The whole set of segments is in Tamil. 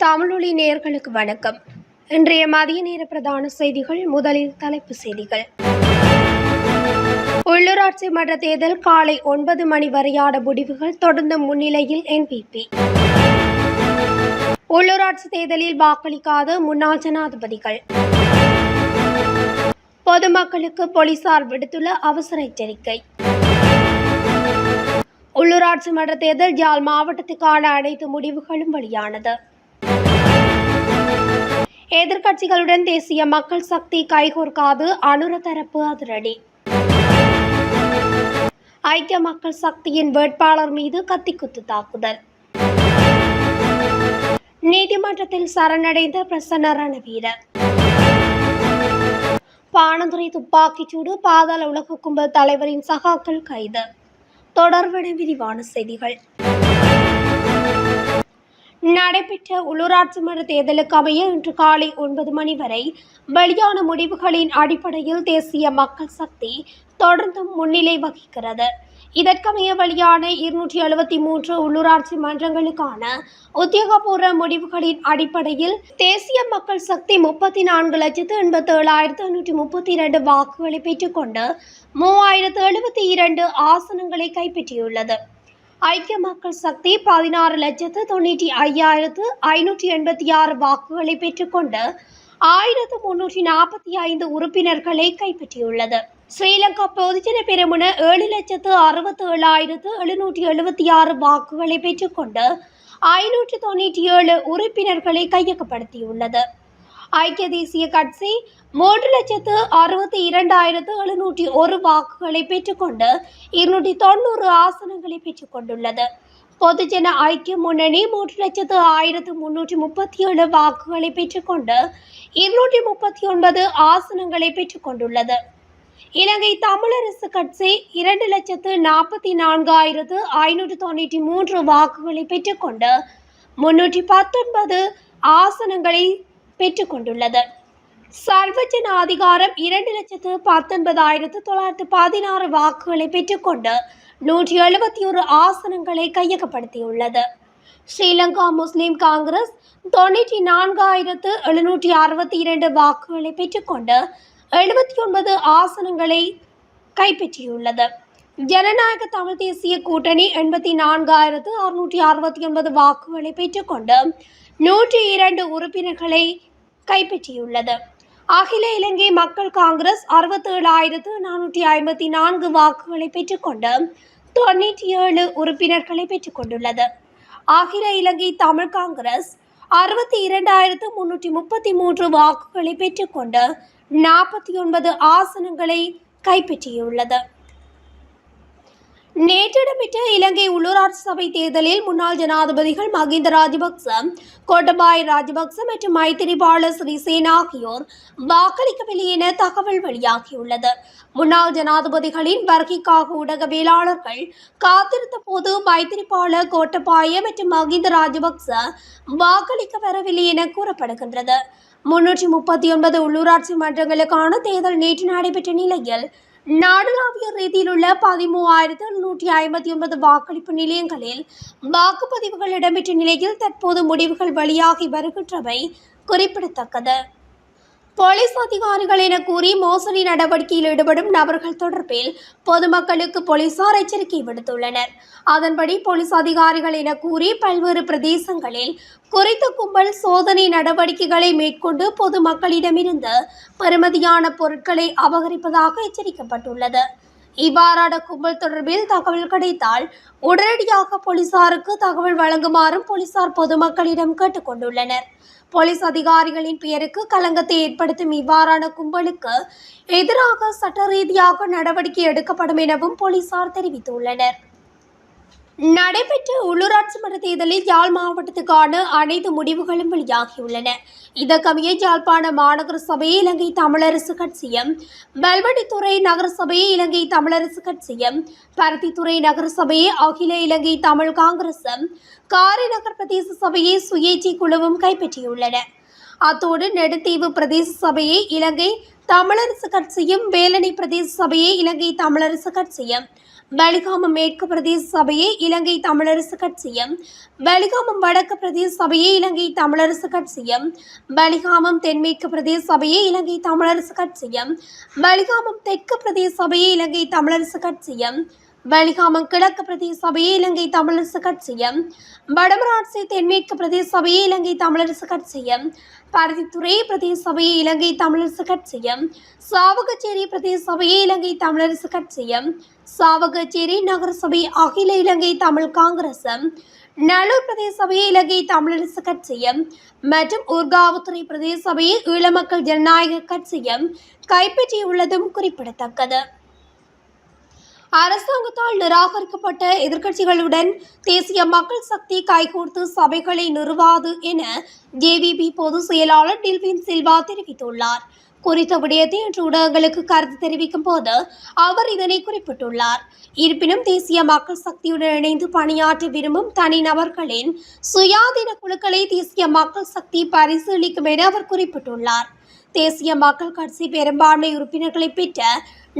தமிழொலி நேயர்களுக்கு வணக்கம். இன்றைய மதிய நேர பிரதான செய்திகள். முதலில் தலைப்புச் செய்திகள். உள்ளூராட்சி மன்ற தேர்தல் காலை 9 மணி வரையான முடிவுகள் தொடர்ந்து முன்னிலையில் NPP. உள்ளூராட்சி தேர்தலில் வாக்களிக்காத முன்னாள் ஜனாதிபதிகள். பொதுமக்களுக்கு போலீசார் விடுத்துள்ள அவசர எச்சரிக்கை. உள்ளூராட்சி மன்ற தேர்தல் யாழ் மாவட்டத்துக்கான அனைத்து முடிவுகளும் வெளியானது. எதிர்க்கட்சிகளுடன் தேசிய மக்கள் சக்தி கைகோர்க்காது அனுர தரப்பு அதிரடி. ஐக்கிய மக்கள் சக்தியின் வேட்பாளர் மீது கத்திக்குத்து தாக்குதல். நீதிமன்றத்தில் சரணடைந்த பிரசன்ன ரணவீர. பாணந்துறை துப்பாக்கிச்சூடு பாதாள உலக கும்பல் தலைவரின் சகாக்கள் கைது. தொடர்பான விரிவான செய்திகள். நடைபெற்ற உள்ளூராட்சி மன்ற தேர்தலுக்கு அமைய இன்று காலை 9 மணி வரை வெளியான முடிவுகளின் அடிப்படையில் தேசிய மக்கள் சக்தி தொடர்ந்து முன்னிலை வகிக்கிறது. இதற்கமைய வெளியான 273 உள்ளூராட்சி மன்றங்களுக்கான உத்தியோகபூர்வ முடிவுகளின் அடிப்படையில் தேசிய மக்கள் சக்தி 34,87,532 வாக்குகளை பெற்றுக்கொண்டு 3072 ஆசனங்களை கைப்பற்றியுள்ளது. ஐக்கிய மக்கள் சக்தி 16,95,586 வாக்குகளை பெற்றுக்கொண்டு 1345 உறுப்பினர்களை கைப்பற்றியுள்ளது. ஸ்ரீலங்கா பொதுஜன பெரமுன 7,67,776 வாக்குகளை பெற்றுக்கொண்டு 597 உறுப்பினர்களை கையகப்படுத்தியுள்ளது. ஐக்கிய தேசிய கட்சி 3,62,701 வாக்குகளை பெற்றுக்கொண்டு 290 ஆசனங்களை பெற்றுக்கொண்டுள்ளது. பொதுஜன ஐக்கிய முன்னணி 3,01,337 வாக்குகளை பெற்றுக்கொண்டு 239 ஆசனங்களை பெற்றுக்கொண்டுள்ளது. இலங்கை தமிழரசு கட்சி 2,44,593 வாக்குகளை பெற்றுக்கொண்டு 319 ஆசனங்களை பெற்றுக்கொண்டுள்ளது. சர்வஜன அதிகாரம் 2,19,916 வாக்குகளை பெற்றுக்கொண்டு 171 ஆசனங்களை கையகப்படுத்தியுள்ளது. ஸ்ரீலங்கா முஸ்லிம் காங்கிரஸ் 94,762 வாக்குகளை பெற்றுக்கொண்டு 79 ஆசனங்களை கைப்பற்றியுள்ளது. ஜனநாயக தமிழ் தேசிய கூட்டணி 84,669 வாக்குகளை பெற்றுக்கொண்டு 102 உறுப்பினர்களை கைப்பற்றியுள்ளது. அகில இலங்கை மக்கள் காங்கிரஸ் 67,454 வாக்குகளை பெற்றுக்கொண்டு 97 உறுப்பினர்களை பெற்றுக்கொண்டுள்ளது. அகில இலங்கை தமிழ் காங்கிரஸ் 62,333 வாக்குகளை பெற்றுக்கொண்டு 49 ஆசனங்களை கைப்பற்றியுள்ளது. நேற்று இடம்பெற்ற இலங்கை உள்ளூராட்சி சபை தேர்தலில் முன்னாள் ஜனாதிபதிகள் மகிந்த ராஜபக்ச, கோட்டபாய ராஜபக்ச மற்றும் மைத்திரிபால சிறிசேன ஆகியோர் வாக்களிக்கவில்லை என தகவல் வெளியாகியுள்ளது. முன்னாள் ஜனாதிபதிகளின் வருகைக்காக ஊடகவியலாளர்கள் காத்திருந்த போது மைத்திரிபால, கோட்டபாய மற்றும் மகிந்த ராஜபக்ச வாக்களிக்க வரவில்லை என கூறப்படுகின்றது. 339 உள்ளூராட்சி மன்றங்களுக்கான தேர்தல் நேற்று நடைபெற்ற நிலையில் நாடளாவிய ரீதியில் உள்ள 13,759 வாக்களிப்பு நிலையங்களில் வாக்குப்பதிவுகள் இடம்பெற்ற நிலையில் தற்போது முடிவுகள் வெளியாகி வருகின்றமை குறிப்பிடத்தக்கது. போலீஸ் அதிகாரிகள் என கூறி மோசடி நடவடிக்கையில் ஈடுபடும் நபர்கள் தொடர்பில் பொதுமக்களுக்கு போலீசார் எச்சரிக்கை விடுத்துள்ளனர். அதன்படி போலீஸ் அதிகாரிகள் என கூறி பல்வேறு பிரதேசங்களில் குறித்த கும்பல் சோதனை நடவடிக்கைகளை மேற்கொண்டு பொதுமக்களிடமிருந்து பெறுமதியான பொருட்களை அபகரிப்பதாக எச்சரிக்கப்பட்டுள்ளது. இவ்வாறான கும்பல் தொடர்பில் தகவல் கிடைத்தால் உடனடியாக போலீசாருக்கு தகவல் வழங்குமாறும் போலீசார் பொதுமக்களிடம் கேட்டுக்கொண்டுள்ளனர். போலீஸ் அதிகாரிகளின் பெயருக்கு களங்கத்தை ஏற்படுத்தும் இவ்வாறான கும்பலுக்கு எதிராக சட்ட ரீதியாக நடவடிக்கை எடுக்கப்படும் எனவும் போலீசார் தெரிவித்துள்ளனர். நடைபெற்ற உள்ளூராட்சி மன்ற தேர்தலில் யாழ் மாவட்டத்துக்கான அனைத்து முடிவுகளும் வெளியாகியுள்ளன. இதற்கமைய யாழ்ப்பாண மாநகர சபையை இலங்கை தமிழரசு கட்சியும், பல்வடித்துறை நகர சபையை இலங்கை தமிழரசு கட்சியும், பருத்தித்துறை நகர சபையை அகில இலங்கை தமிழ் காங்கிரசும், காரைநகர் பிரதேச சபையை சுயேட்சை குழுவும் கைப்பற்றியுள்ளன. அத்தோடு நெடுந்தீவு பிரதேச சபையை இலங்கை தமிழரசு கட்சியும், வேலணை பிரதேச சபையை இலங்கை தமிழரசு கட்சியும், வலிகாமம் மேற்கு பிரதேச சபையை இலங்கை தமிழரசு கட்சியும், வலிகாமம் வடக்கு பிரதேச சபையை இலங்கை தமிழரசு கட்சியும், வலிகாமம் தென்மேற்கு பிரதேச சபையை இலங்கை தமிழரசு கட்சியும், வலிகாமம் தெற்கு பிரதேச சபையை இலங்கை தமிழரசு கட்சியும், வலிகாமம் கிழக்கு பிரதேச சபையை இலங்கை தமிழரசு கட்சியும், வடமராட்சி தென்மேற்கு பிரதேச சபையை இலங்கை தமிழரசு கட்சியும், பருத்தித்துறை பிரதேச சபையை இலங்கை தமிழரசு கட்சியும், சாவகச்சேரி பிரதேச சபையை இலங்கை தமிழரசு கட்சியும், சாவகச்சேரி நகரசபை அகில இலங்கை தமிழ் காங்கிரசும், நல்லூர் பிரதேச சபையை இலங்கை தமிழரசு கட்சியும் மற்றும் ஊர்காவுத்துறை பிரதேச சபையை ஈழமக்கள் ஜனநாயக கட்சியும் கைப்பற்றியுள்ளதும் குறிப்பிடத்தக்கது. அரசாங்கத்தால் நிராகரிக்கப்பட்ட எதிர்க்கட்சிகளுடன் தேசிய மக்கள் சக்தி கைகோர்த்து சபைகளை நிறுவாது என ஜேவிபி பொதுச் செயலாளர் டில்வின் சில்வா தெரிவித்துள்ளார். குறித்த விடயத்தை இன்று ஊடகங்களுக்கு கருத்து தெரிவிக்கும் போது அவர் இதனை குறிப்பிட்டுள்ளார். இருப்பினும் தேசிய மக்கள் சக்தியுடன் இணைந்து பணியாற்ற விரும்பும் தனிநபர்களின் சுயாதீன குழுக்களை தேசிய மக்கள் சக்தி பரிசீலிக்கும் என அவர் குறிப்பிட்டுள்ளார். தேசிய மக்கள் கட்சி பெரும்பான்மை உறுப்பினர்களை பெற்ற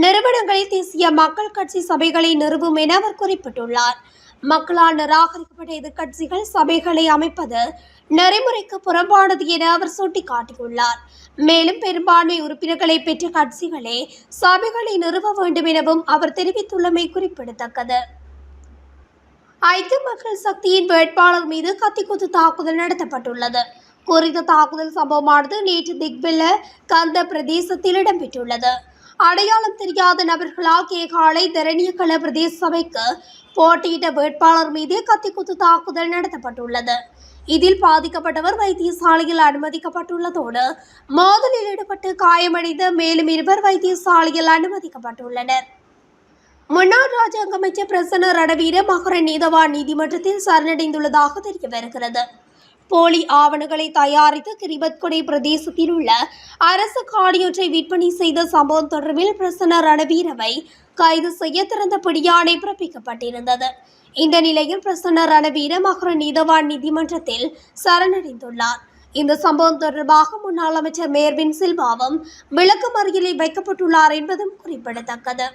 நிறுவனங்களில் தேசிய மக்கள் கட்சி சபைகளை நிறுவும் என அவர் குறிப்பிட்டுள்ளார். மக்களால் நிராகரிக்கப்பட்ட எதிர்க்கட்சிகள் சபைகளை அமைப்பது நெறிமுறைக்கு புறம்பானது என அவர் சுட்டிக்காட்டியுள்ளார். மேலும் பெரும்பான்மை உறுப்பினர்களை பெற்ற கட்சிகளே சபைகளை நிறுவ வேண்டும் எனவும் அவர் தெரிவித்துள்ளமை குறிப்பிடத்தக்கது. ஐக்கிய மக்கள் சக்தியின் வேட்பாளர் மீது கத்திக்குத்து தாக்குதல் நடத்தப்பட்டுள்ளது. குறித்த தாக்குதல் சம்பவமானது நேற்று திக்வெல்ல கந்த பிரதேசத்தில் இடம்பெற்றுள்ளது. அடையாளம் தெரியாத நபர்களால் கேகாலை தரணியக்கல பிரதேச சபைக்கு போட்டியிட்ட வேட்பாளர் மீது கத்திக்குத்து தாக்குதல் நடத்தப்பட்டுள்ளது. இதில் பாதிக்கப்பட்டவர் வைத்தியசாலையில் அனுமதிக்கப்பட்டுள்ளதோடு மோதலில் ஈடுபட்டு காயமடைந்த மேலும் 2 வைத்தியசாலையில் அனுமதிக்கப்பட்டுள்ளனர். முன்னாள் ராஜாங்க அமைச்சர் பிரசன்ன ரணவீர மகர நீதவான் நீதிமன்றத்தில் சரணடைந்துள்ளதாக தெரிய வருகிறது. போலி ஆவணங்களை தயாரித்து கிரிபத்கொடை பிரதேசத்தில் உள்ள அரசு காணியொன்றை விற்பனை செய்த சம்பவம் தொடர்பில் பிரசன்ன ரணவீரவை கைது செய்ய திறந்த பிடியாணை பிறப்பிக்கப்பட்டிருந்தது. இந்த நிலையில் பிரசன்ன ரணவீர மகர நீதவான் நீதிமன்றத்தில் சரணடைந்துள்ளார். இந்த சம்பவம் தொடர்பாக முன்னாள் அமைச்சர் மேர்வின் சில்வாவும் விளக்கமறியலில் வைக்கப்பட்டுள்ளார் என்பதும் குறிப்பிடத்தக்கது.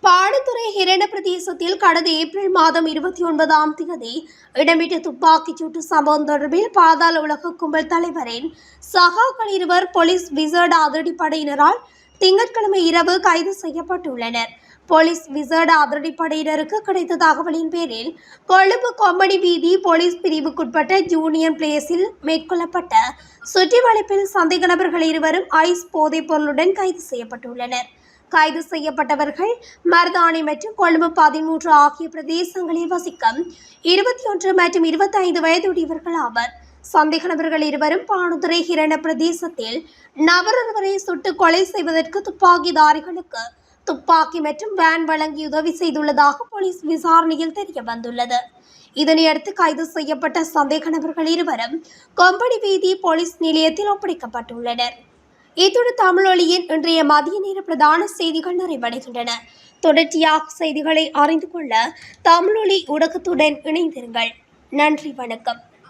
பாடத்துறை ஹிரண பிரதேசத்தில் கடந்த ஏப்ரல் மாதம் 29ஆம் தேதி இடம்பெற்ற துப்பாக்கிச் சூட்டு சம்பவம் தொடர்பில் பாதாள உலக கும்பல் தலைவரின் சகாக்கள் 2 போலீஸ் விசேட அதிரடிப்படையினரால் திங்கட்கிழமை இரவு கைது செய்யப்பட்டுள்ளனர். போலீஸ் விசேட அதிரடிப்படையினருக்கு கிடைத்த தகவலின் பேரில் கொழும்பு கொம்மடி வீதி போலீஸ் பிரிவுக்குட்பட்ட ஜூனியன் பிளேஸில் மேற்கொள்ளப்பட்ட சுற்றிவளைப்பில் சந்தேக நபர்கள் 2 ஐஸ் போதைப் பொருளுடன் கைது செய்யப்பட்டுள்ளனர். கைது செய்யப்பட்டவர்கள் மருதாணி மற்றும் கொழும்பு 13 ஆகிய பிரதேசங்களில் வசிக்கும் 21 மற்றும் 25 வயதுடையவர்கள் ஆவர். சந்தேக நபர்கள் 2 பானுதுறை ஹிரண பிரதேசத்தில் நபர் ஒருவரை சுட்டு கொலை செய்வதற்கு துப்பாக்கிதாரிகளுக்கு துப்பாக்கி மற்றும் வேன் வழங்கி உதவி செய்துள்ளதாக போலீஸ் விசாரணையில் தெரிய வந்துள்ளது. இதனையடுத்து கைது செய்யப்பட்ட சந்தேக நபர்கள் 2 கொம்படி வீதி போலீஸ் நிலையத்தில் ஒப்படைக்கப்பட்டுள்ளனர். இத்துடன் தமிழொலியின் இன்றைய மதிய நேர பிரதான செய்திகள் நிறைவடைகின்றன. தொடர்ச்சியாக செய்திகளை அறிந்து கொள்ள தமிழொலி ஊடகத்துடன் இணைந்திருங்கள். நன்றி, வணக்கம்.